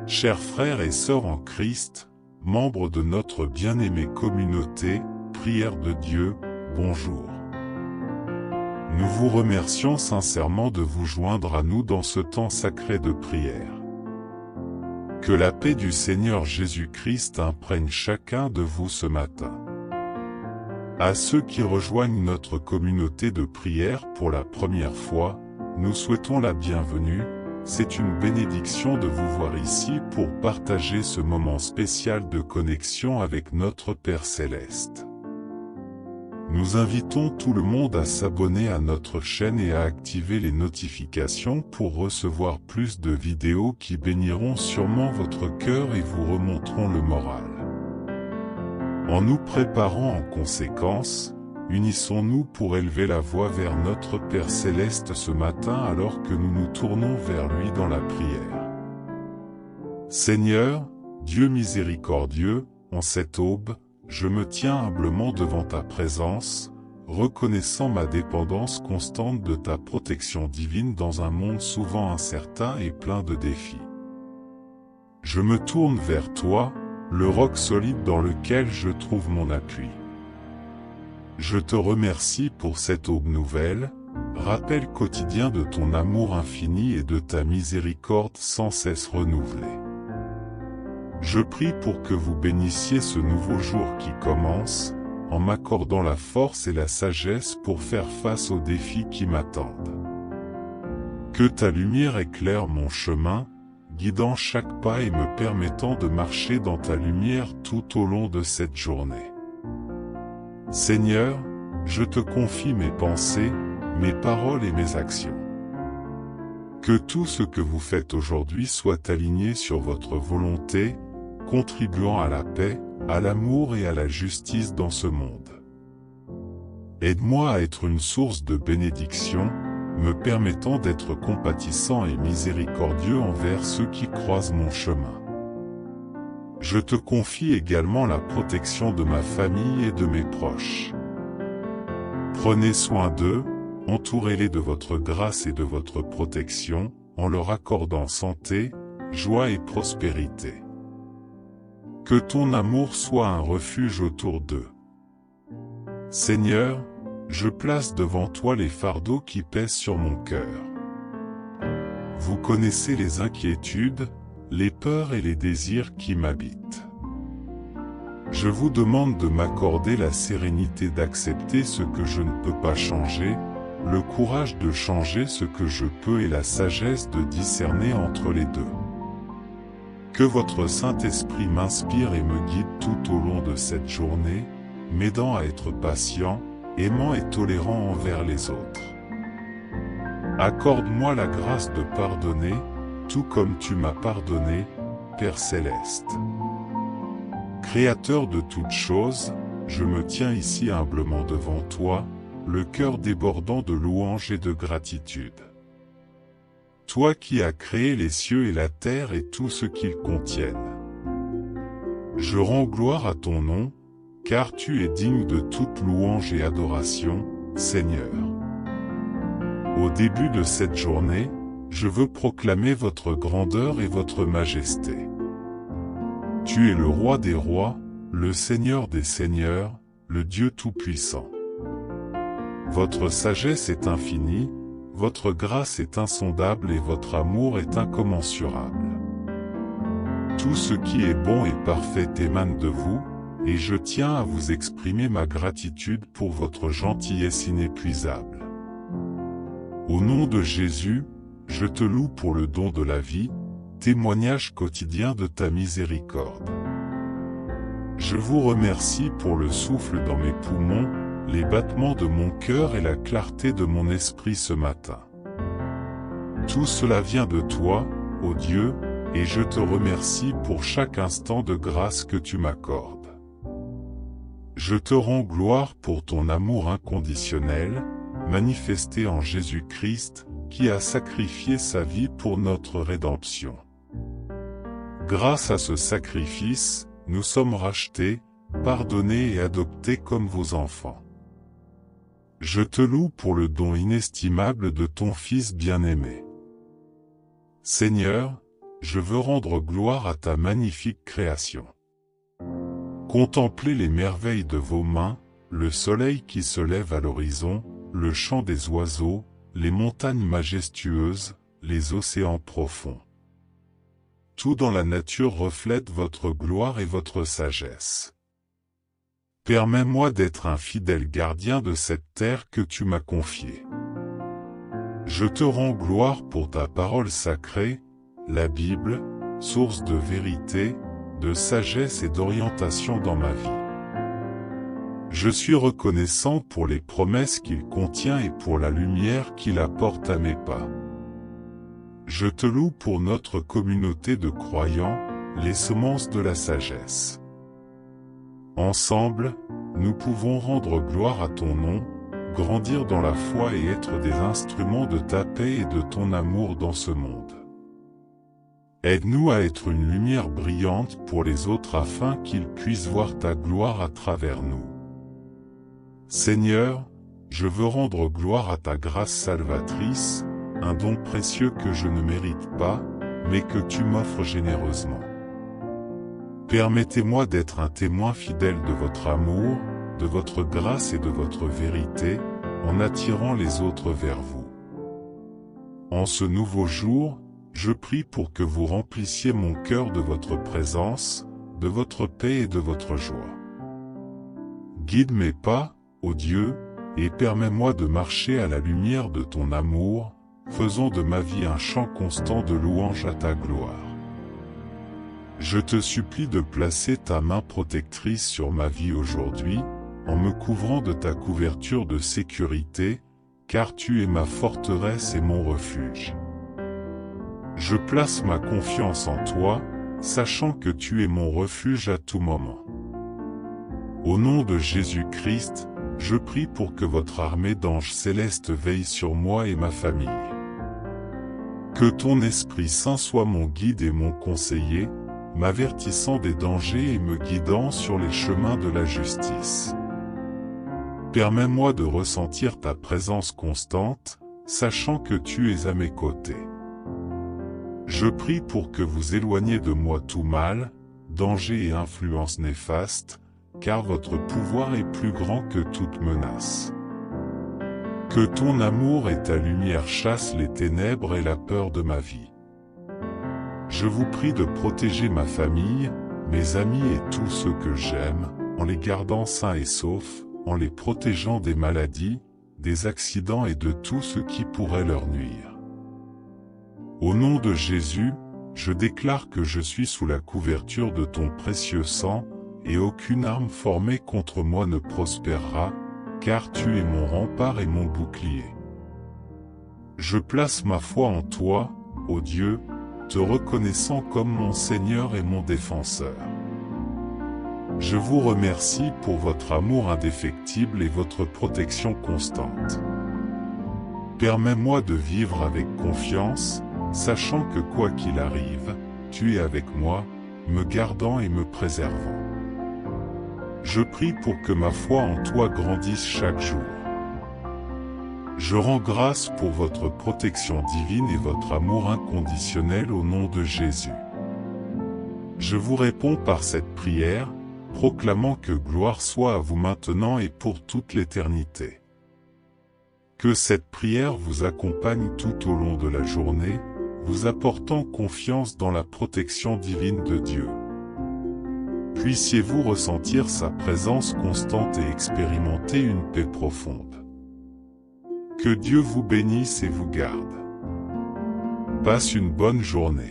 Chers frères et sœurs en Christ, membres de notre bien-aimée communauté, prière de Dieu, bonjour. Nous vous remercions sincèrement de vous joindre à nous dans ce temps sacré de prière. Que la paix du Seigneur Jésus-Christ imprègne chacun de vous ce matin. À ceux qui rejoignent notre communauté de prière pour la première fois, nous souhaitons la bienvenue. C'est une bénédiction de vous voir ici pour partager ce moment spécial de connexion avec notre Père Céleste. Nous invitons tout le monde à s'abonner à notre chaîne et à activer les notifications pour recevoir plus de vidéos qui béniront sûrement votre cœur et vous remonteront le moral. En nous préparant en conséquence, unissons-nous pour élever la voix vers notre Père Céleste ce matin alors que nous nous tournons vers lui dans la prière. Seigneur, Dieu miséricordieux, en cette aube, je me tiens humblement devant ta présence, reconnaissant ma dépendance constante de ta protection divine dans un monde souvent incertain et plein de défis. Je me tourne vers toi, le roc solide dans lequel je trouve mon appui. Je te remercie pour cette aube nouvelle, rappel quotidien de ton amour infini et de ta miséricorde sans cesse renouvelée. Je prie pour que vous bénissiez ce nouveau jour qui commence, en m'accordant la force et la sagesse pour faire face aux défis qui m'attendent. Que ta lumière éclaire mon chemin, guidant chaque pas et me permettant de marcher dans ta lumière tout au long de cette journée. Seigneur, je te confie mes pensées, mes paroles et mes actions. Que tout ce que vous faites aujourd'hui soit aligné sur votre volonté, contribuant à la paix, à l'amour et à la justice dans ce monde. Aide-moi à être une source de bénédiction, me permettant d'être compatissant et miséricordieux envers ceux qui croisent mon chemin. Je te confie également la protection de ma famille et de mes proches. Prenez soin d'eux, entourez-les de votre grâce et de votre protection, en leur accordant santé, joie et prospérité. Que ton amour soit un refuge autour d'eux. Seigneur, je place devant toi les fardeaux qui pèsent sur mon cœur. Vous connaissez les inquiétudes, les peurs et les désirs qui m'habitent. Je vous demande de m'accorder la sérénité d'accepter ce que je ne peux pas changer, le courage de changer ce que je peux et la sagesse de discerner entre les deux. Que votre Saint-Esprit m'inspire et me guide tout au long de cette journée, m'aidant à être patient, aimant et tolérant envers les autres. Accorde-moi la grâce de pardonner, tout comme tu m'as pardonné, Père Céleste. Créateur de toutes choses, je me tiens ici humblement devant toi, le cœur débordant de louange et de gratitude. Toi qui as créé les cieux et la terre et tout ce qu'ils contiennent. Je rends gloire à ton nom, car tu es digne de toute louange et adoration, Seigneur. Au début de cette journée, je veux proclamer votre grandeur et votre majesté. Tu es le roi des rois, le Seigneur des seigneurs, le Dieu tout-puissant. Votre sagesse est infinie, votre grâce est insondable et votre amour est incommensurable. Tout ce qui est bon et parfait émane de vous, et je tiens à vous exprimer ma gratitude pour votre gentillesse inépuisable. Au nom de Jésus, je te loue pour le don de la vie, témoignage quotidien de ta miséricorde. Je vous remercie pour le souffle dans mes poumons, les battements de mon cœur et la clarté de mon esprit ce matin. Tout cela vient de toi, ô Dieu, et je te remercie pour chaque instant de grâce que tu m'accordes. Je te rends gloire pour ton amour inconditionnel, manifesté en Jésus-Christ, qui a sacrifié sa vie pour notre rédemption. Grâce à ce sacrifice, nous sommes rachetés, pardonnés et adoptés comme vos enfants. Je te loue pour le don inestimable de ton Fils bien-aimé. Seigneur, je veux rendre gloire à ta magnifique création. Contemplez les merveilles de vos mains, le soleil qui se lève à l'horizon, le chant des oiseaux, les montagnes majestueuses, les océans profonds. Tout dans la nature reflète votre gloire et votre sagesse. Permets-moi d'être un fidèle gardien de cette terre que tu m'as confiée. Je te rends gloire pour ta parole sacrée, la Bible, source de vérité, de sagesse et d'orientation dans ma vie. Je suis reconnaissant pour les promesses qu'il contient et pour la lumière qu'il apporte à mes pas. Je te loue pour notre communauté de croyants, les semences de la sagesse. Ensemble, nous pouvons rendre gloire à ton nom, grandir dans la foi et être des instruments de ta paix et de ton amour dans ce monde. Aide-nous à être une lumière brillante pour les autres afin qu'ils puissent voir ta gloire à travers nous. Seigneur, je veux rendre gloire à ta grâce salvatrice, un don précieux que je ne mérite pas, mais que tu m'offres généreusement. Permettez-moi d'être un témoin fidèle de votre amour, de votre grâce et de votre vérité, en attirant les autres vers vous. En ce nouveau jour, je prie pour que vous remplissiez mon cœur de votre présence, de votre paix et de votre joie. Guide mes pas, ô Dieu, et permets-moi de marcher à la lumière de ton amour, faisant de ma vie un chant constant de louange à ta gloire. Je te supplie de placer ta main protectrice sur ma vie aujourd'hui, en me couvrant de ta couverture de sécurité, car tu es ma forteresse et mon refuge. Je place ma confiance en toi, sachant que tu es mon refuge à tout moment. Au nom de Jésus-Christ, je prie pour que votre armée d'anges célestes veille sur moi et ma famille. Que ton Esprit Saint soit mon guide et mon conseiller, m'avertissant des dangers et me guidant sur les chemins de la justice. Permets-moi de ressentir ta présence constante, sachant que tu es à mes côtés. Je prie pour que vous éloigniez de moi tout mal, danger et influence néfaste, car votre pouvoir est plus grand que toute menace. Que ton amour et ta lumière chassent les ténèbres et la peur de ma vie. Je vous prie de protéger ma famille, mes amis et tous ceux que j'aime, en les gardant sains et saufs, en les protégeant des maladies, des accidents et de tout ce qui pourrait leur nuire. Au nom de Jésus, je déclare que je suis sous la couverture de ton précieux sang, et aucune arme formée contre moi ne prospérera, car tu es mon rempart et mon bouclier. Je place ma foi en toi, ô Dieu, te reconnaissant comme mon Seigneur et mon défenseur. Je vous remercie pour votre amour indéfectible et votre protection constante. Permets-moi de vivre avec confiance, sachant que quoi qu'il arrive, tu es avec moi, me gardant et me préservant. Je prie pour que ma foi en toi grandisse chaque jour. Je rends grâce pour votre protection divine et votre amour inconditionnel au nom de Jésus. Je vous réponds par cette prière, proclamant que gloire soit à vous maintenant et pour toute l'éternité. Que cette prière vous accompagne tout au long de la journée, vous apportant confiance dans la protection divine de Dieu. Puissiez-vous ressentir sa présence constante et expérimenter une paix profonde. Que Dieu vous bénisse et vous garde. Passe une bonne journée.